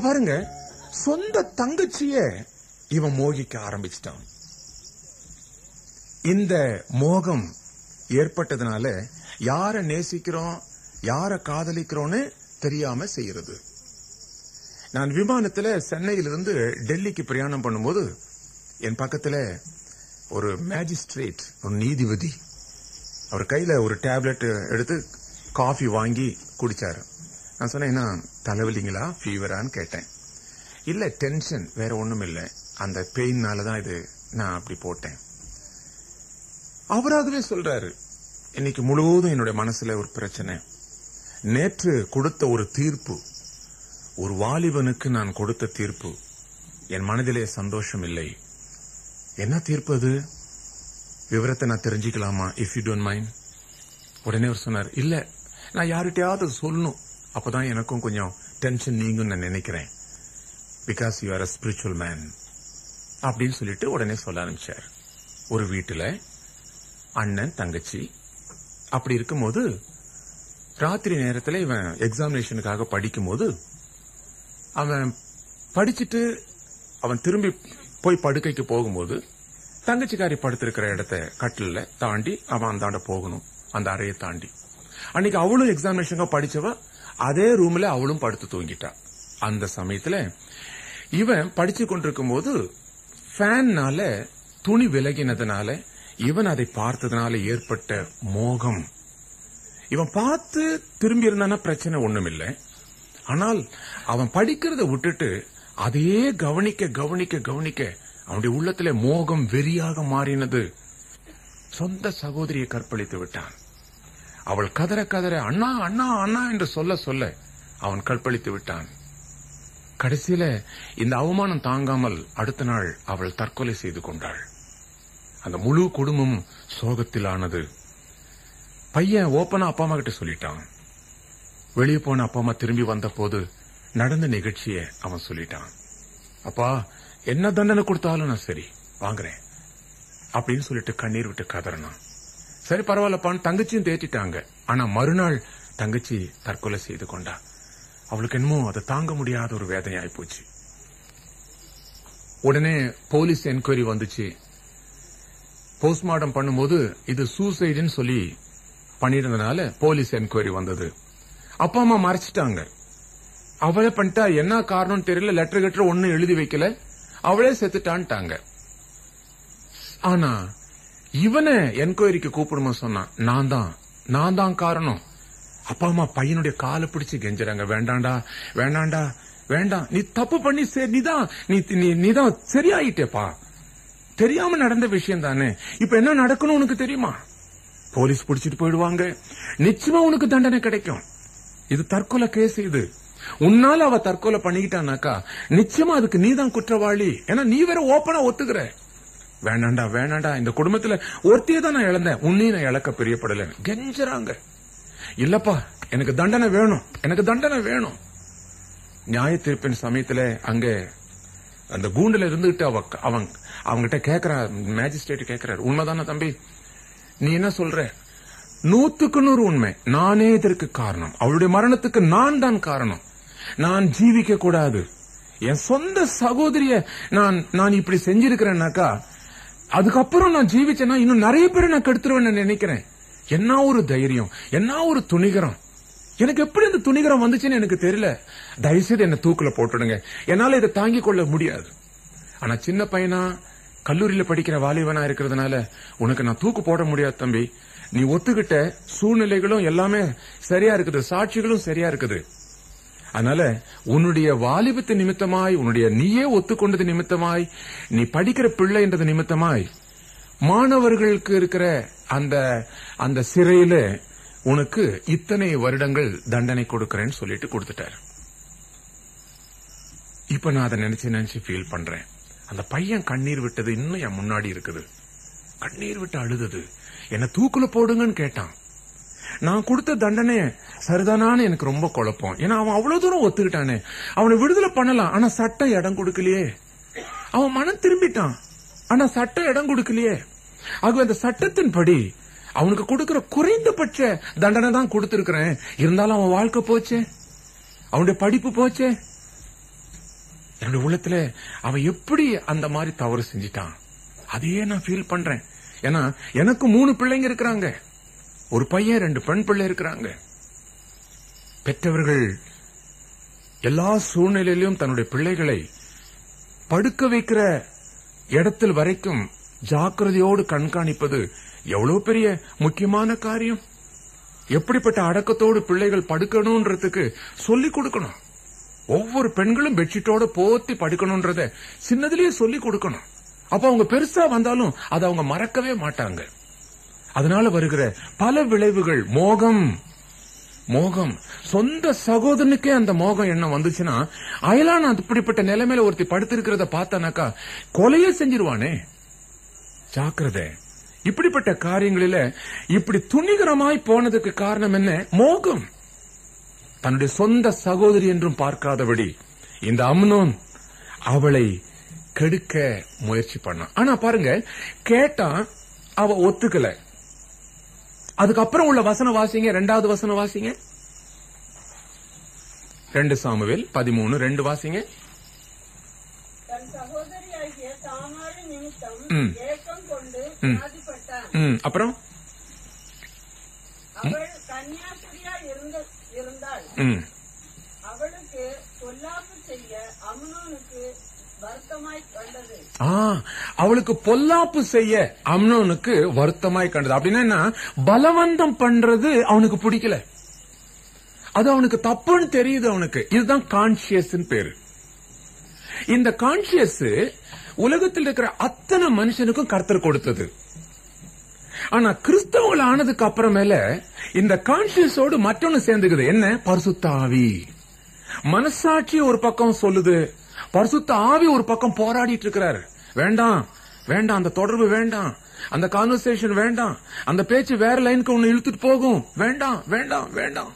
இப்ப பாருங்க, சொந்த தங்கச்சிய இவன் மோகிக்க ஆரம்பிச்சிட்டான். இந்த மோகம் ஏற்பட்டதுனால யார நேசிக்கிறோம், யார காதலிக்கிறோன்னு தெரியாம செய்யறது. நான் விமானத்துல சென்னையிலிருந்து டெல்லிக்கு பிரயாணம் பண்ணும்போது என் பக்கத்துல ஒரு மேஜிஸ்ட்ரேட், ஒரு நீதிபதி, அவர் கையில ஒரு டேப்லெட் எடுத்து காஃபி வாங்கி குடிச்சாரு. நான் சொன்னேன், என்ன தலைவலிங்களா, ஃபீவரான்னு கேட்டேன். இல்ல டென்ஷன், வேற ஒண்ணும் இல்ல, அந்த பெயின்னாலதான் இது நான் அப்படி போட்டேன். அவராகவே சொல்றாரு, இன்னைக்கு முழுவதும் என்னுடைய மனசுல ஒரு பிரச்சனை. நேற்று கொடுத்த ஒரு தீர்ப்பு, ஒரு வாலிபனுக்கு நான் கொடுத்த தீர்ப்பு, என் மனதிலே சந்தோஷம் இல்லை. என்ன தீர்ப்பு அது? விவரத்தை நான் தெரிஞ்சுக்கலாமா, இஃப் யூ டோன்ட் மைண்ட்? உடனே அவர் சொன்னார், இல்ல நான் யார்கிட்டயாவது சொல்லணும், அப்பதான் எனக்கும் கொஞ்சம் டென்ஷன் நீங்கும் நான் நினைக்கிறேன், because you are a spiritual man அப்படின்னு சொல்லிட்டு உடனே சொல்ல ஆரம்பிச்சார். ஒரு வீட்டுல அண்ணன் தங்கச்சி அப்படி இருக்கும்போது ராத்திரி நேரத்தில் இவன் எக்ஸாமினேஷனுக்காக படிக்கும் போது அவன் படிச்சுட்டு அவன் திரும்பி போய் படுக்கைக்கு போகும்போது தங்கச்சிக்காரி படுத்திருக்கிற இடத்த கட்டில தாண்டி அவன் அந்தாண்ட போகணும், அந்த அறையை தாண்டி. அன்னைக்கு அவளும் எக்ஸாமினேஷன் படிச்சவ அதே ரூம்ல அவளும் படுத்து தூங்கிட்டா. அந்த சமயத்துல இவன் படிச்சு கொண்டிருக்கும் போது ஃபேன்னால துணி விலகினதுனால இவன் அதை பார்த்ததுனால ஏற்பட்ட மோகம். இவன் பார்த்து திரும்பி இருந்தானா பிரச்சனை ஒண்ணுமில்லை. ஆனால் அவன் படிக்கிறத விட்டுட்டு அதையே கவனிக்க கவனிக்க கவனிக்க அவனுடைய உள்ளத்திலே மோகம் வெறியாக மாறினது. சொந்த சகோதரியை கற்பழித்து விட்டான். அவள் கதற கதற அண்ணா அண்ணா அண்ணா என்று சொல்ல சொல்ல அவன் கற்பழித்து விட்டான். கடைசியில இந்த அவமானம் தாங்காமல் அடுத்த நாள் அவள் தற்கொலை செய்து கொண்டாள். அந்த முழு குடும்பமும் சோகத்தில் ஆனது. பையன் ஓப்பனா அப்பா அம்மா கிட்ட சொல்லிட்டான். வெளியே போன அப்பா அம்மா திரும்பி வந்த போது நடந்த நிகழ்ச்சியை அவன் சொல்லிட்டான். அப்பா, என்ன தண்டனை கொடுத்தாலும் நான் சரி வாங்குறேன் அப்படின்னு சொல்லிட்டு கண்ணீர் விட்டு கதறினான். சரி பரவாயில்லப்பான்னு தங்கச்சியும் தேத்திட்டாங்க. ஆனா மறுநாள் தங்கச்சி தற்கொலை செய்து கொண்டா. அவளுக்கு என்னமோ அதை தாங்க முடியாத ஒரு வேதனையாய் போச்சு. உடனே போலீஸ் என்கொயரி வந்துச்சு. போஸ்ட்மார்ட்டம் பண்ணும்போது இது சூசைடுன்னு சொல்லி பண்ணிருந்தனால போலீஸ் என்கொயரி வந்தது. அப்பா அம்மா மறைச்சிட்டாங்க. அவளே பண்ணிட்டா, என்ன காரணம் தெரியல, லெட்டர் கெட்டர் ஒன்னும் எழுதி வைக்கல, அவளே செத்துட்டான்ட்டாங்க. ஆனா இவனை என்கொயரிக்கு கூப்பிடுமா சொன்னான். நான் தான் காரணம். அப்பா அம்மா பையனுடைய காலை பிடிச்சு கெஞ்சுறாங்க, வேண்டாண்டா வேண்டாண்டா வேண்டாம், நீ தப்பு பண்ணி நீதான் சரியாயிட்டேப்பா, தெரியாம நடந்த விஷயம் தானே, இப்ப என்ன நடக்கணும் உனக்கு தெரியுமா? போலீஸ் பிடிச்சிட்டு போயிடுவாங்க, நிச்சயமா உனக்கு தண்டனை கிடைக்கும். இது தற்கொலை கேஸ். இது உன்னால அவ தற்கொலை பண்ணிக்கிட்டானாக்கா நிச்சயமா அதுக்கு நீதான் குற்றவாளி. ஏன்னா நீ வேற ஓப்பனா ஒத்துக்கிற. வேண்டாண்டா வேண்டாண்டா, இந்த குடும்பத்துல ஒருத்தையே தான் நான் இழந்தேன், உன்னையும் நான் இழக்க பிரியப்படல கெஞ்சுறாங்க. இல்லப்பா, எனக்கு தண்டனை வேணும், எனக்கு தண்டனை வேணும். நியாய தீர்ப்பின் சமயத்துல அங்க அந்த கூண்டுல இருந்துட்டு அவங்கிட்ட கேக்குறா, மேஜிஸ்ட்ரேட் கேக்குறாரு, உண்மைதானே தம்பி, நீ என்ன சொல்ற? 100% உண்மை, நானே இதற்கு காரணம், அவளுடைய மரணத்துக்கு நான் தான் காரணம், நான் ஜீவிக்க கூடாது, என் சொந்த சகோதரிய நான் இப்படி செஞ்சிருக்கிறேன்னாக்கா அதுக்கப்புறம் நான் ஜீவிச்சேன்னா இன்னும் நிறைய பேரை நான் கெடுத்துருவேன் நினைக்கிறேன். என்ன ஒரு தைரியம், என்ன ஒரு துணிகரம். எனக்கு எப்படி இந்த துணிகரம் வந்துச்சுன்னு எனக்கு தெரியல. தயவுசெய்து என்ன தூக்குல போட்டுடுங்க, என்னால இதை தாங்கிக் கொள்ள முடியாது. ஆனா சின்ன பையனா கல்லூரியில படிக்கிற வாலிபனா இருக்கிறதுனால உனக்கு நான் தூக்கு போட முடியாது தம்பி, நீ ஒத்துக்கிட்ட சூழ்நிலைகளும் எல்லாமே சரியா இருக்குது, சாட்சிகளும் சரியா இருக்குது. அதனால உன்னுடைய வாலிபத்து நிமித்தமாய், உன்னுடைய நீயே ஒத்துக்கொண்டது நிமித்தமாய், நீ படிக்கிற பிள்ளை என்றது நிமித்தமாய் மாணவர்களுக்கு இருக்கிற அந்த சிறையில உனக்கு இத்தனை வருடங்கள் தண்டனை கொடுக்கறேன்னு சொல்லிட்டு கொடுத்துட்டாரு. இப்ப நான் அதை நினைச்சு ஃபீல் பண்றேன். அந்த பையன் கண்ணீர் விட்டது இன்னும் என் முன்னாடி இருக்குது. கண்ணீர் விட்டு அழுதது, என்ன தூக்குல போடுங்கன்னு கேட்டான். நான் கொடுத்த தண்டனை சரிதானான்னு எனக்கு ரொம்ப குழப்பம். ஏன்னா அவன் அவ்வளவு தூரம் ஒத்துக்கிட்டானே, அவனை விடுதலை பண்ணலாம், ஆனா சட்டம் இடம் கொடுக்கலையே. அவன் மனம் திரும்பிட்டான், ஆனா சட்டம் இடம் கொடுக்கலையே. ஆகவே அந்த சட்டத்தின்படி அவனுக்கு கொடுக்கிற குறைந்தபட்ச தண்டனை தான் கொடுத்திருக்கிறேன். இருந்தாலும் அவன் வாழ்க்கை போச்சே, அவனுடைய படிப்பு போச்சே. என்னுடைய உள்ளத்துல அவன் எப்படி அந்த மாதிரி தவறு செஞ்சிட்டான், அதையே நான் ஃபீல் பண்றேன். ஏன்னா எனக்கு 3 பிள்ளைங்க இருக்கிறாங்க, ஒரு பையன் 2 பெண் பிள்ளை இருக்கிறாங்க. பெற்றவர்கள் எல்லா சூழ்நிலையிலும் தன்னுடைய பிள்ளைகளை படுக்க வைக்கிற இடத்தில் வரைக்கும் ஜாக்கிரதையோடு கண்காணிப்பது எவ்வளவு பெரிய முக்கியமான காரியம். எப்படிப்பட்ட அடக்கத்தோடு பிள்ளைகள் படுக்கணும்ன்றதுக்கு சொல்லிக் கொடுக்கணும். ஒவ்வொரு பெண்களும் பெட்ஷீட்டோட போத்தி படுக்கணும்ன்றத சின்னதிலேயே சொல்லிக் கொடுக்கணும். அப்ப அவங்க பெருசா வந்தாலும் அதை அவங்க மறக்கவே மாட்டாங்க. அதனால வருகிற பல விளைவுகள், மோகம், சொந்த சகோதரனுக்கே அந்த மோகம் எண்ணம் வந்துச்சுன்னா, அயலான அப்படிப்பட்ட நிலைமையில ஒருத்தி படுத்திருக்கிறத பார்த்தானாக்கா கொலையே செஞ்சிருவானே. ஜாக்கிரதை. இப்படிப்பட்ட காரியங்களில இப்படி துணிகரமாய் போனதுக்கு காரணம் என்ன? மோகம். தன்னுடைய சொந்த சகோதரி என்றும் பார்க்காதபடி இந்த அம்னோன் அவளை கெடுக்க முயற்சி பண்ணான். ஆனா பாருங்க, கேட்டா அவ ஒத்துக்கல. அதுக்கப்புறம் உள்ள வசனம் வாசிங்க, 2வது வசனம் வாசிங்க. 2 சாமுவேல் 13:2 வாசிங்க. தன் சகோதரியாகிய தாமாரின் நிமித்தம் ஏக்கம் கொண்டு வியாதிப்பட்டான். அப்புறம் அவள் கன்னியாஸ்திரியா இருந்தாள். அவளுக்கு பொல்லாப்பு செய்ய அம்னோனுக்கு வருத்தமாய் கண்டது. அவளுக்கு பொல்லாப்பு செய்ய அம்னோனுக்கு வருத்தமாய் கண்டது. அப்படின்னா பலவந்தம் பண்றது அவனுக்கு பிடிக்கல. அது அவனுக்கு தப்புன்னு தெரியுது. அவனுக்கு இதுதான் கான்சியஸ் பேரு. இந்த கான்சியஸ் உலகத்தில் இருக்கிற அத்தனை மனுஷனுக்கும் கர்த்தர் கொடுத்தது. ஆனா கிறிஸ்தவர்கள் ஆனதுக்கு அப்புறமேல இந்த கான்சியஸோடு மற்றொன்னு சேர்ந்துக்குது. என்ன? பரிசுத்த ஆவி. மனசாட்சி ஒரு பக்கம் சொல்லுது, பரிசுத்த ஆவி ஒரு பக்கம் போராடிட்டு இருக்கிறார். வேண்டாம் வேண்டாம், அந்த தொடர்பு வேண்டாம், அந்த கான்வர்சேஷன் வேண்டாம், அந்த பேச்சு வேற லைனுக்கு ஒன்னு இழுத்துட்டு போகும், வேண்டாம் வேண்டாம் வேண்டாம்.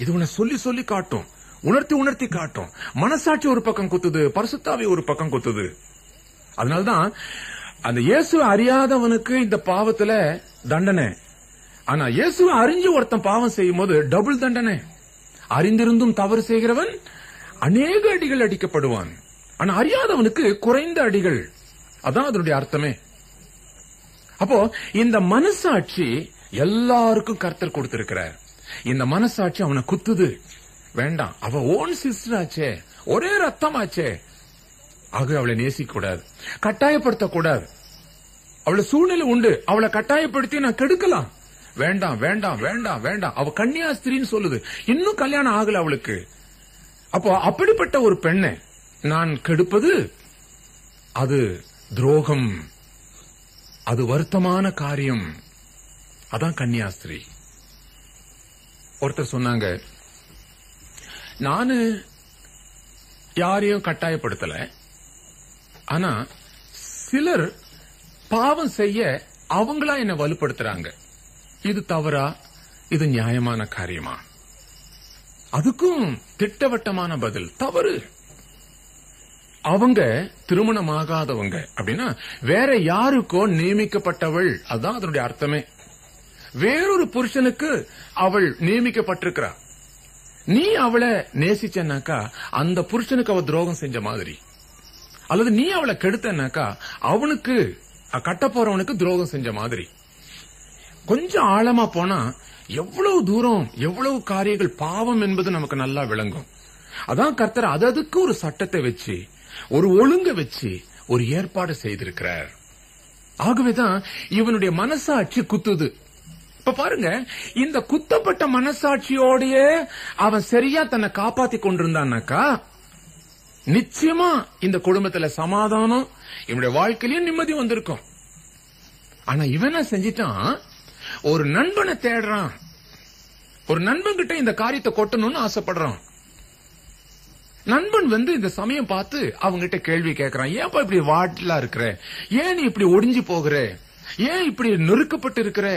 இது உன்னை சொல்லி சொல்லி காட்டும், உணர்த்தி காட்டும். மனசாட்சி ஒரு பக்கம் குத்துது, பரிசுத்தாவி ஒரு பக்கம் குத்துது. அதனால்தான் அந்த இயேசுவை அறியாதவனுக்கு இந்த பாவத்துல தண்டனை. ஆனா இயேசுவை அறிஞ்சு ஒருத்தன் பாவம் செய்யும் போது டபுள் தண்டனை. அறிந்திருந்தும் தவறு செய்கிறவன் அநேக அடிகள் அடிக்கப்படுவான். ஆனா அறியாதவனுக்கு குறைந்த அடிகள். அதான் அதனுடைய அர்த்தமே. அப்போ இந்த மனசாட்சி எல்லாருக்கும் கர்த்தர் கொடுத்திருக்கிறார். இந்த மனசாட்சி அவனை குத்துது. வேண்டாம், அவ ஓன் சிஸ்டர் ஆச்சே, ஒரே ரத்தம் ஆச்சே, ஆக அவளை நேசிக்க கூடாது, கட்டாயப்படுத்த கூடாது. அவளை சூழ்நிலை உண்டு, அவளை கட்டாயப்படுத்தி நான் கெடுக்கலாம். வேண்டாம் வேண்டாம் வேண்டாம் வேண்டாம். அவ கன்னியாஸ்திரின்னு சொல்லுது, இன்னும் கல்யாணம் ஆகல அவளுக்கு. அப்போ அப்படிப்பட்ட ஒரு பெண்ணை நான் கெடுப்பது அது துரோகம், அது வருத்தமான காரியம். அதான் கன்னியாஸ்திரி. ஒருத்தர் சொன்னாங்க, நானு யாரையும் கட்டாயப்படுத்தல, ஆனா சிலர் பாவம் செய்ய அவங்களா என்ன வலுப்படுத்துறாங்க. இது தவறா? இது நியாயமான காரியமா? அதுக்கும் திட்டவட்டமான பதில், தவறு. அவங்க திருமணமாகாதவங்க அப்படின்னா வேற யாருக்கோ நியமிக்கப்பட்டவள், அதுதான் அதனுடைய அர்த்தமே. வேறொரு புருஷனுக்கு அவள் நியமிக்கப்பட்டிருக்கிறா. நீ அவளை நேசிச்சனாக்கா அந்த புருஷனுக்கு அவ துரோகம் செஞ்ச மாதிரி, அல்லது நீ அவளை கெடுத்தனாக்கா அவனுக்கு கட்ட போறவனுக்கு துரோகம் செஞ்ச மாதிரி. கொஞ்சம் ஆழமா போனா எவ்வளவு தூரம், எவ்வளவு காரியங்கள் பாவம் என்பது நமக்கு நல்லா விளங்கும். அதான் கர்த்தர் அதுக்கு ஒரு சட்டத்தை வச்சு, ஒரு ஒழுங்க வச்சு ஒரு ஏற்பாடு செய்திருக்கிறார். ஆகவேதான் இவனுடைய மனசாட்சி குத்துது. இப்ப பாருங்க, இந்த குத்தப்பட்ட மனசாட்சியோடயே அவன் சரியா தன்னை காப்பாத்தி கொண்டிருந்தான்னாக்கா நிச்சயமா இந்த குடும்பத்துல சமாதானம், இவனுடைய வாழ்க்கையிலயும் நிம்மதி வந்திருக்கும். ஆனா இவன் என்ன செஞ்சிட்டான்? ஒரு நண்பனை தேடுறான். ஒரு நண்பன் கிட்ட இந்த காரியத்தை கொட்டணும்னு ஆசைப்படுறான். நண்பன் இந்த சமயம் பார்த்து அவங்கிட்ட கேள்வி கேட்கறான். ஏன்ப்பா இப்படி வாட்லா இருக்கிற? ஏன் நீ இப்படி ஒடிஞ்சு போகிற? ஏன் இப்படி நெருக்கப்பட்டு இருக்கிற?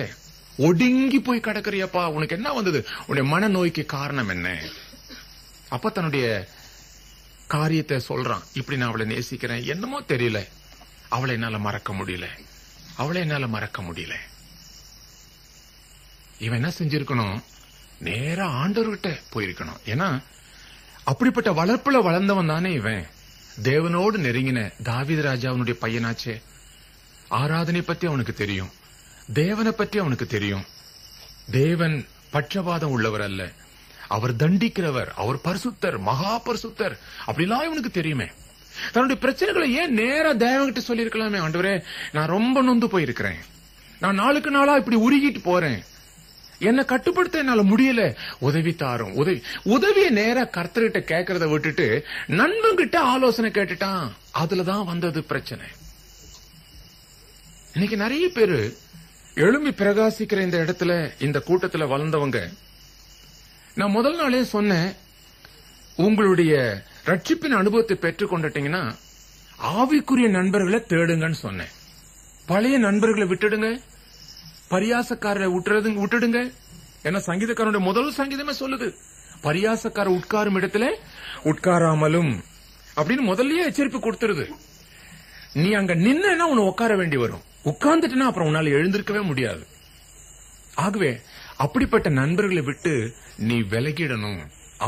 ஒடுங்கி போய் கிடக்குறியப்பா, உனக்கு என்ன வந்தது? உன்னுடைய மனநோய்க்கு காரணம் என்ன? அப்ப தன்னுடைய காரியத்தை சொல்றான். இப்படி நான் அவளை நேசிக்கிறேன், என்னமோ தெரியல, அவளை என்னால மறக்க முடியல, அவளை என்னால மறக்க முடியல. இவன் என்ன செஞ்சிருக்கணும்? நேரா ஆண்டவர்கிட்ட போயிருக்கணும். ஏன்னா அப்படிப்பட்ட வளர்ப்புல வளர்ந்தவன் தானே இவன். தேவனோடு நெருங்கின தாவீது ராஜா அவனுடைய பையனாச்சே. ஆராதனை பத்தி அவனுக்கு தெரியும், தேவனை பற்றி அவனுக்கு தெரியும். தேவன் பட்சபாதம் உள்ளவர் அல்ல, அவர் தண்டிக்கிறவர், அவர் பரிசுத்தர், மகா பரிசுத்தர், அப்படிலாம் இவனுக்கு தெரியுமே. தன்னுடைய பிரச்சனைகளை ஏன் நேரா தேவன்கிட்ட சொல்லி இருக்கலாமே, ஆண்டவரே நான் ரொம்ப நொந்து போயிருக்கிறேன், நான் நாளுக்கு நாளா இப்படி உருகிட்டு போறேன், என்னை கட்டுப்படுத்த என்னால முடியல, உதவி தாரும். உதவியை நேரா கர்த்தர்கிட்ட கேட்கறத விட்டுட்டு நண்பன்கிட்ட ஆலோசனை கேட்டுட்டான். அதுலதான் வந்தது பிரச்சனை. இன்னைக்கு நிறைய பேரு எழும்பி பிரகாசிக்கிற இந்த இடத்துல, இந்த கூட்டத்துல வளர்ந்தவங்க, நான் முதல் நாளே சொன்னேன், உங்களுடைய ரட்சிப்பின் அனுபவத்தை பெற்றுக் கொண்டுட்டீங்கன்னா ஆவிக்குரிய நண்பர்களை தேடுங்கன்னு சொன்னேன். பழைய நண்பர்களை விட்டுடுங்க, பரியாசக்காரரை விட்டுடுங்க. ஏன்னா சங்கீதக்காரனுடைய முதல் சங்கீதமே சொல்லுது, பரியாசக்கார உட்காரும் இடத்துல உட்காராமலும் அப்படின்னு முதல்லயே எச்சரிப்பு கொடுத்துருது. நீ அங்க நின்னா உன்னை உட்கார வேண்டி வரும், உட்கார்ந்துட்டுனா அப்புறம் உன்னால எழுந்திருக்கவே முடியாது. ஆகவே அப்படிப்பட்ட நண்பர்களை விட்டு நீ விலகிடணும்,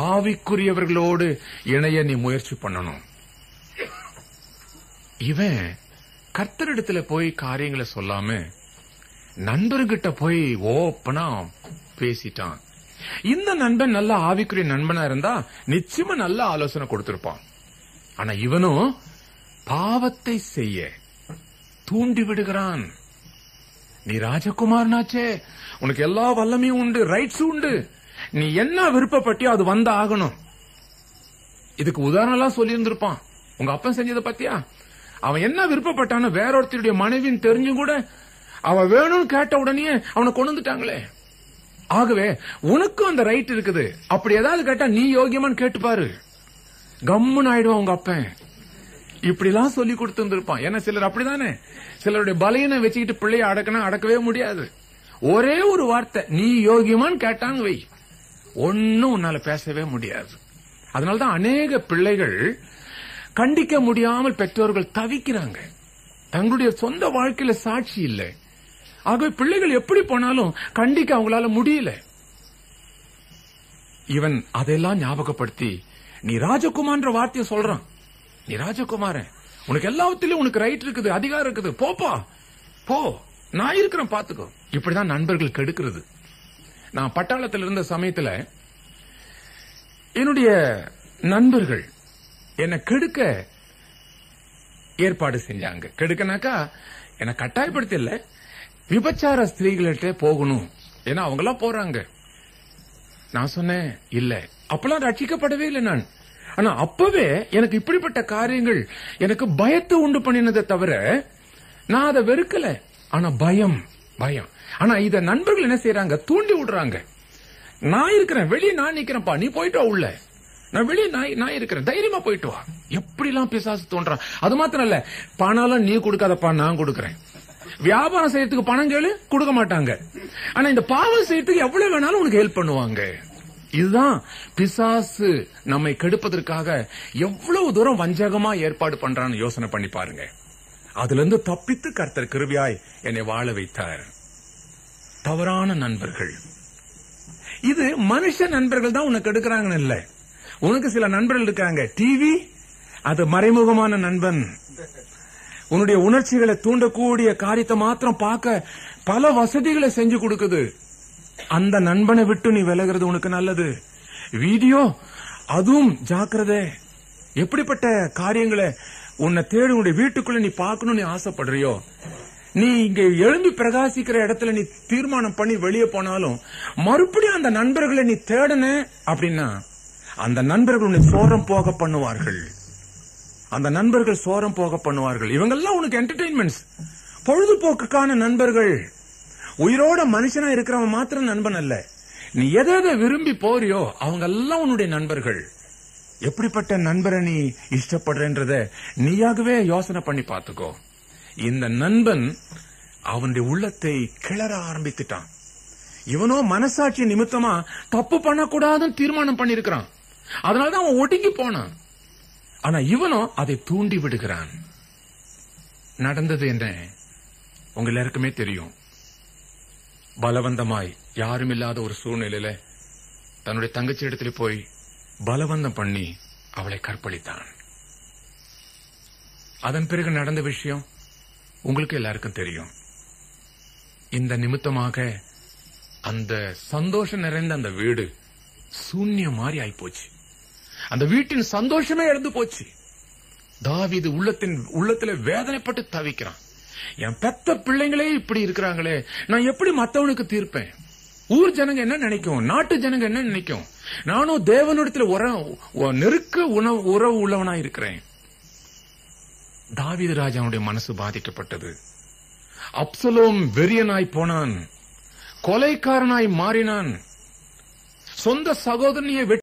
ஆவிக்குரியவர்களோடு இணைய நீ முயற்சி பண்ணணும். இவன் கர்த்தரிடத்துல போய் காரியங்களை சொல்லாம நண்பர்கிட்ட போய் ஓப்பனா பேசிட்டான். இந்த நண்பன் நல்ல ஆவிக்குரிய நண்பனா இருந்தா நிச்சயமா நல்ல ஆலோசனை கொடுத்திருப்பான். ஆனா இவனும் பாவத்தை செய்ய தூண்டி விடுகிறான். நீ ராஜகுமாரனாச்சே, உனக்கு எல்லா வல்லமையும் உண்டு, ரைட்ஸ் உண்டு, நீ என்ன விருப்பப்பட்டியோ அது வந்த ஆகணும். இதுக்கு உதாரணம் எல்லாம் சொல்லி இருந்திருப்பான். உங்க அப்பன் செஞ்சதை பத்தியா, அவன் என்ன விருப்பப்பட்டான்னு வேற ஒருத்தருடைய மனைவின்னு தெரிஞ்சும் கூட அவன் வேணும்னு கேட்ட உடனே அவனை கொண்டு வந்துட்டாங்களே. ஆகவே உனக்கும் அந்த ரைட் இருக்குது. அப்படி ஏதாவது கேட்டா நீ யோகியமான்னு கேட்டுப்பாரு, கம்முன்னு ஆயிடுவான் உங்க அப்பன். இப்படி எல்லாம் சொல்லி கொடுத்திருப்பான். ஏன்னா சிலர் அப்படிதானே, சிலருடைய பலையனை வச்சுக்கிட்டு பிள்ளைய அடக்கணும், அடக்கவே முடியாது. ஒரே ஒரு வார்த்தை நீ யோகியமான்னு கேட்டாங்க வை, ஒன்னும் உன்னால பேசவே முடியாது. அதனாலதான் அநேக பிள்ளைகள் கண்டிக்க முடியாமல் பெற்றோர்கள் தவிக்கிறாங்க. தங்களுடைய சொந்த வாழ்க்கையில சாட்சி இல்லை. ஆகவே பிள்ளைகள் எப்படி போனாலும் கண்டிக்க அவங்களால முடியல. இவன் அதெல்லாம் ஞாபகப்படுத்தி நீ ராஜகுமார்ன்ற வார்த்தையை சொல்றான். நீ ராஜகுமாரன், உனக்கு எல்லாத்திலும் உனக்கு ரைட் இருக்குது, அதிகாரம் இருக்குது, போப்பா போ, நான் இருக்கிறேன் பாத்துக்கோ. இப்படிதான் நண்பர்கள் கெடுக்கிறது. நான் பட்டாளத்தில் இருந்த சமயத்துல என்னுடைய நண்பர்கள் என்னை கெடுக்க ஏற்பாடு செஞ்சாங்க. கெடுக்கனாக்கா என்னை கட்டாயப்படுத்த இல்ல, விபச்சார ஸ்திரீகள்கிட்ட போகணும், ஏன்னா அவங்க எல்லாம் போறாங்க. நான் சொன்னேன் இல்ல, அப்பெல்லாம் ரட்சிக்கப்படவே இல்லை நான். ஆனா அப்பவே எனக்கு இப்படிப்பட்ட காரியங்கள் எனக்கு பயத்தை உண்டு பண்ணினதை தவிர நான் அதை வெறுக்கல. ஆனா பயம். ஆனா இத நண்பர்கள் என்ன செய்யறாங்க, தூண்டி விடுறாங்க. நான் இருக்கிறேன் வெளியே, நான் நிக்கிறேன்ப்பா, நீ போயிட்டு வா உள்ள, நான் வெளியே நான் இருக்கிறேன், தைரியமா போயிட்டு வா. எப்படி எல்லாம் பிசாசு தோன்றான். அது மாத்திரம் இல்ல, பணம் நீ கொடுக்காதப்பா, நான் கொடுக்கறேன். வியாபாரம் செய்யறதுக்கு பணம் கேளு, கொடுக்க மாட்டாங்க. ஆனா இந்த பாவம் செய்யறதுக்கு எவ்வளவு வேணாலும் உனக்கு ஹெல்ப் பண்ணுவாங்க. இதுதான் பிசாசு நம்மை கெடுப்பதற்காக எவ்வளவு தூரம் வஞ்சகமா ஏற்பாடு பண்றான்னு யோசனை பண்ணி பாருங்க. அதுல இருந்து தப்பித்து கர்த்தர் கிருபையாய் என்னை வாழ வைத்தார். தவறான நண்பர்கள், இது மனுஷ நண்பர்கள் தான் உனக்கு எடுக்கிறாங்கன்னு இல்ல. உனக்கு சில நண்பர்கள் இருக்காங்க, டிவி அது மறைமுகமான நண்பன். உன்னுடைய உணர்ச்சிகளை தூண்டக்கூடிய காரியத்தை மாத்திரம் பார்க்க பல வசதிகளை செஞ்சு கொடுக்குது. அந்த நண்பனை விட்டு நீ விலகிறது உனக்கு நல்லது. வீடியோ, அதுவும் ஜாக்கிரதை. எப்படிப்பட்ட காரியங்களை உன்னை தேடி உன்னுடைய வீட்டுக்குள்ள நீ பார்க்கணும் நீ ஆசைப்படுறியோ, நீ இங்க எழும்பி பிரகாசிக்கிற இடத்துல நீ தீர்மானம் பண்ணி வெளியே போனாலும் மறுபடியும் அந்த நண்பர்களை நீ தேடன அப்படின்னா அந்த நண்பர்கள் உன்னை சோரம் போக பண்ணுவார்கள். அந்த நண்பர்கள் சோரம் போக பண்ணுவார்கள். இவங்கெல்லாம் உனக்கு என்டர்டெயின்மெண்ட்ஸ், பொழுதுபோக்குக்கான நண்பர்கள். உயிரோட மனுஷனா இருக்கிறவன் மாத்திரம் நண்பன் அல்ல. நீ எதை விரும்பி போறியோ அவங்க எல்லாம் உன்னுடைய நண்பர்கள். எப்படிப்பட்ட நண்பரை நீ இஷ்டப்படுறன்றத நீயாகவே யோசனை பண்ணி பாத்துக்கோ. இந்த நண்பன் அவனுடைய உள்ளத்தை கிளற ஆரம்பித்துட்டான். இவனோ மனசாட்சி நிமித்தமா தப்பு பண்ணக்கூடாதுன்னு தீர்மானம் பண்ணிருக்கிறான். அதனாலதான் அவன் ஒடுங்கி போனான். ஆனா இவனோ அதை தூண்டி விடுகிறான். நடந்தது என்ன உங்க எல்லாருக்குமே தெரியும். பலவந்தமாய் யாரும் இல்லாத ஒரு சூழ்நிலையில தன்னுடைய தங்கச்சி இடத்துல போய் பலவந்தம் பண்ணி அவளை கற்பழித்தான். அதன் பிறகு நடந்த விஷயம் உங்களுக்கு எல்லாருக்கும் தெரியும். இந்த நிமித்தமாக அந்த சந்தோஷம் நிறைந்த அந்த வீடு சூன்யம் மாதிரி ஆயிப்போச்சு. அந்த வீட்டின் சந்தோஷமே இழந்து போச்சு. தாவீது உள்ளத்துல வேதனைப்பட்டு தவிக்கிறான். என் பெத்த பிள்ளைங்களே இப்படி இருக்கிறாங்களே, நான் எப்படி மத்தவனுக்கு தீர்ப்பேன்? ஊர் ஜனங்க என்ன நினைக்கும், நாட்டு ஜனங்க என்ன நினைக்கும்? நானும் தேவனிடத்துல நெருக்க உறவு உள்ளவனா இருக்கிறேன். தாவீது ராஜாவுடைய மனசு பாதிக்கப்பட்டது. அப்சலோம் வெறியனாய் போனான், கொலைக்காரனாய் மாறினான். சொந்த சகோதரனையே